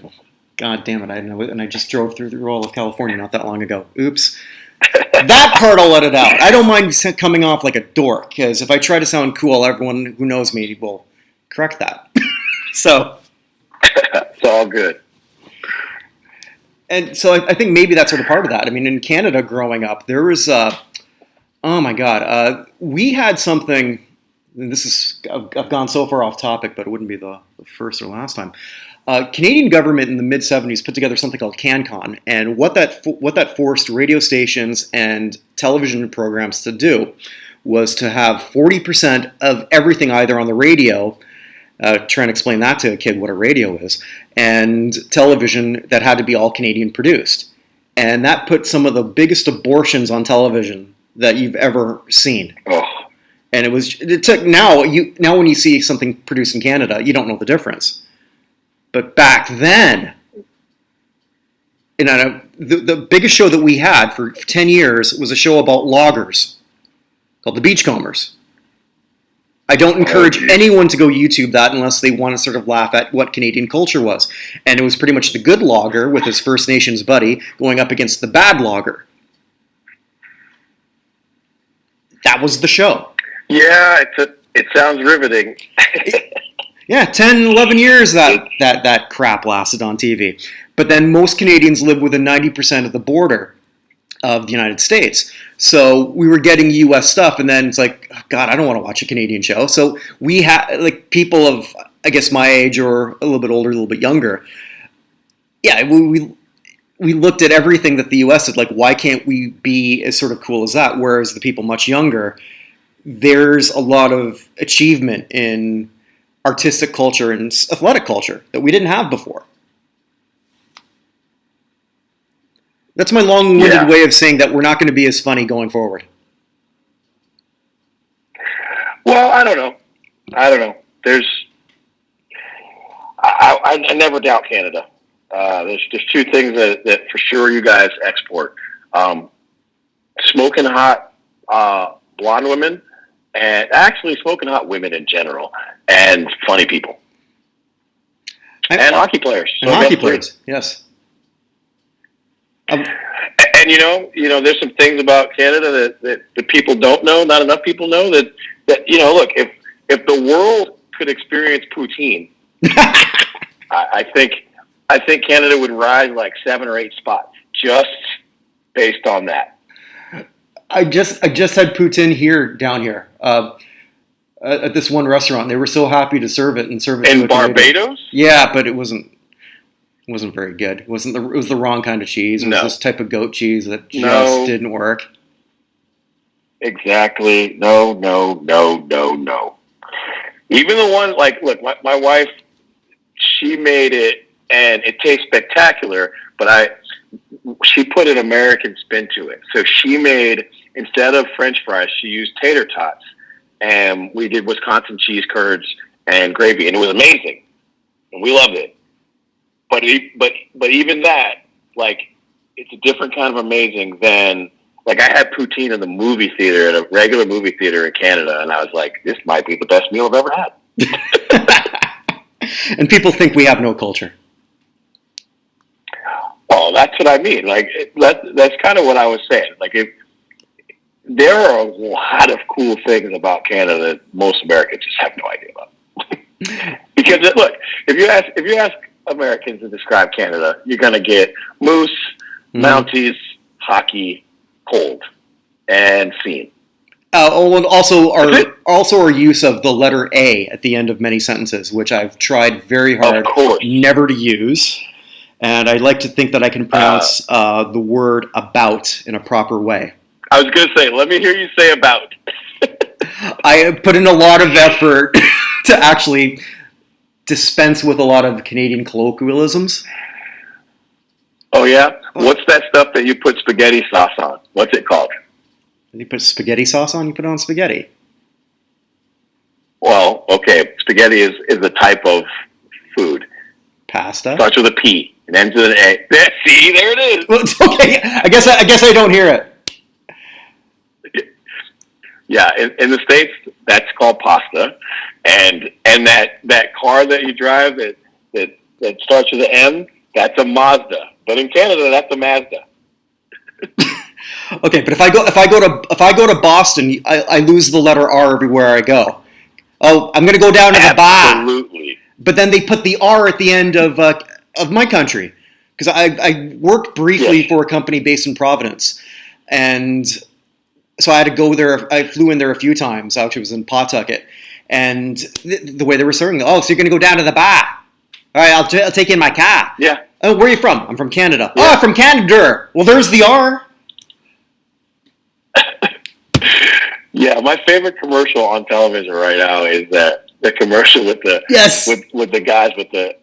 God damn it! I know it, and I just drove through all of California not that long ago. Oops. That part I'll let it out. I don't mind coming off like a dork, because if I try to sound cool, everyone who knows me will correct that. So it's all good. And so I think maybe that's sort of part of that. I mean, in Canada growing up, there was, oh my God, we had something, and I've gone so far off topic, but it wouldn't be the first or last time. Canadian government in the mid-'70s put together something called CanCon, and what that forced radio stations and television programs to do was to have 40% of everything either on the radio, trying to explain that to a kid what a radio is, and television that had to be all Canadian produced. And that put some of the biggest abortions on television that you've ever seen. Oh. And it took now when you see something produced in Canada, you don't know the difference. But back then, the biggest show that we had for 10 years was a show about loggers called The Beachcombers. I don't encourage anyone to go YouTube that unless they want to sort of laugh at what Canadian culture was. And it was pretty much the good logger with his First Nations buddy going up against the bad logger. That was the show. Yeah, it sounds riveting. Yeah, 10, 11 years that crap lasted on TV. But then most Canadians live within 90% of the border of the United States. So we were getting U.S. stuff, and then it's like, oh, God, I don't want to watch a Canadian show. So we had, like, people of, I guess, my age or a little bit older, a little bit younger. Yeah, we looked at everything that the U.S. did, like, why can't we be as sort of cool as that? Whereas the people much younger, there's a lot of achievement in artistic culture and athletic culture that we didn't have before. That's my long-winded way of saying that we're not going to be as funny going forward. Well, I don't know. I never doubt Canada. There's two things that for sure you guys export. Smoking hot blonde women, and actually smoking hot women in general, and funny people. And hockey players. And hockey players, yes. And there's some things about Canada that the people don't know. Not enough people know that look, if the world could experience Poutine, I think Canada would rise like 7 or 8 spots just based on that. I just had Poutine down here at this one restaurant. They were so happy to serve it in Barbados. Yeah, but it wasn't very good. It was the wrong kind of cheese. It was this type of goat cheese that just didn't work. Exactly. No. Even the one, like, look, my wife, she made it, and it tastes spectacular, but she put an American spin to it. So she made, instead of French fries, she used tater tots, and we did Wisconsin cheese curds and gravy, and it was amazing, and we loved it. But even that, like, it's a different kind of amazing than, like, I had poutine in the movie theater, at a regular movie theater in Canada, and I was like, this might be the best meal I've ever had. And people think we have no culture. Oh, that's what I mean. Like, that's kind of what I was saying. Like, there are a lot of cool things about Canada that most Americans just have no idea about. Because look, if you ask Americans to describe Canada, you're going to get moose, Mounties, hockey, cold, and scene. And also our use of the letter A at the end of many sentences, which I've tried very hard never to use. And I like to think that I can pronounce the word about in a proper way. I was going to say, let me hear you say about. I put in a lot of effort to actually dispense with a lot of Canadian colloquialisms. Oh, yeah? What's that stuff that you put spaghetti sauce on? What's it called? You put spaghetti sauce on? You put it on spaghetti. Well, okay. Spaghetti is a type of food. Pasta? Starts with a P and ends with an A. See, there it is. Well, okay. I guess I don't hear it. Yeah, in the States, that's called pasta. And that car that you drive that starts with an M, that's a Mazda. But in Canada, that's a Mazda. Okay, but if I go to Boston, I lose the letter R everywhere I go. Oh, I'm going to go down to the bar. Absolutely. But then they put the R at the end of my country, because I worked briefly for a company based in Providence, and so I had to go there. I flew in there a few times. Actually, it was in Pawtucket, and the way they were serving, so you're going to go down to the bar. All right, I'll take you in my car. Yeah. Oh, where are you from? I'm from Canada. Yeah. Oh, from Canada. Well, there's the R. Yeah, my favorite commercial on television right now is the commercial with the with the guys with the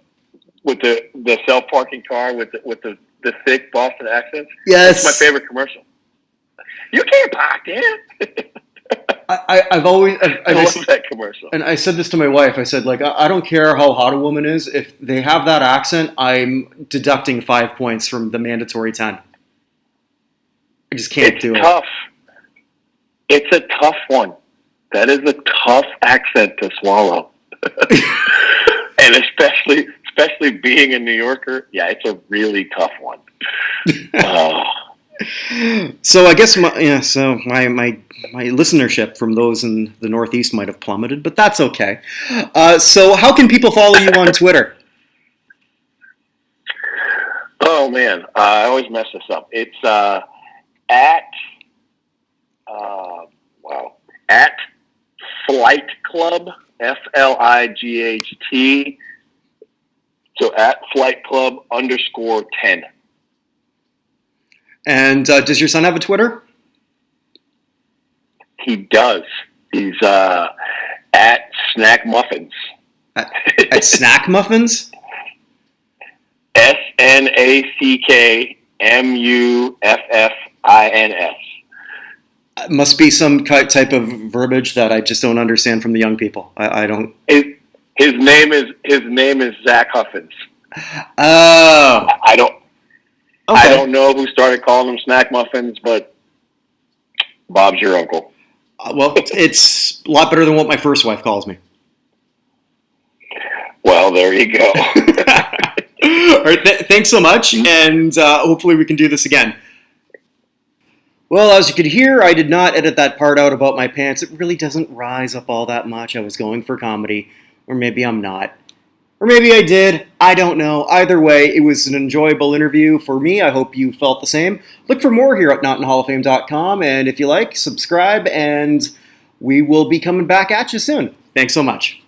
self-parking car with the thick Boston accents. Yes, that's my favorite commercial. You can't park there. I love that commercial. And I said this to my wife. I said, like, I don't care how hot a woman is. If they have that accent, I'm deducting 5 points from the mandatory 10. I just can't do it. It's tough. It's a tough one. That is a tough accent to swallow. And especially being a New Yorker, yeah, it's a really tough one. So I guess my listenership from those in the Northeast might have plummeted, but that's okay. So how can people follow you on Twitter? Oh man, I always mess this up. It's at Flight Club, FLIGHT. So at Flight Club _10. And does your son have a Twitter? He does. He's at Snack Muffins. At Snack Muffins? SNACKMUFFINS. Must be some type of verbiage that I just don't understand from the young people. I don't. His name is Zach Huffins. Oh. I don't know who started calling him Snack Muffins, but Bob's your uncle. Well, it's a lot better than what my first wife calls me. Well, there you go. All right, thanks so much, and hopefully we can do this again. Well, as you could hear, I did not edit that part out about my pants. It really doesn't rise up all that much. I was going for comedy, or maybe I'm not. Or maybe I did. I don't know. Either way, it was an enjoyable interview for me. I hope you felt the same. Look for more here at notinhallofame.com, and if you like, subscribe, and we will be coming back at you soon. Thanks so much.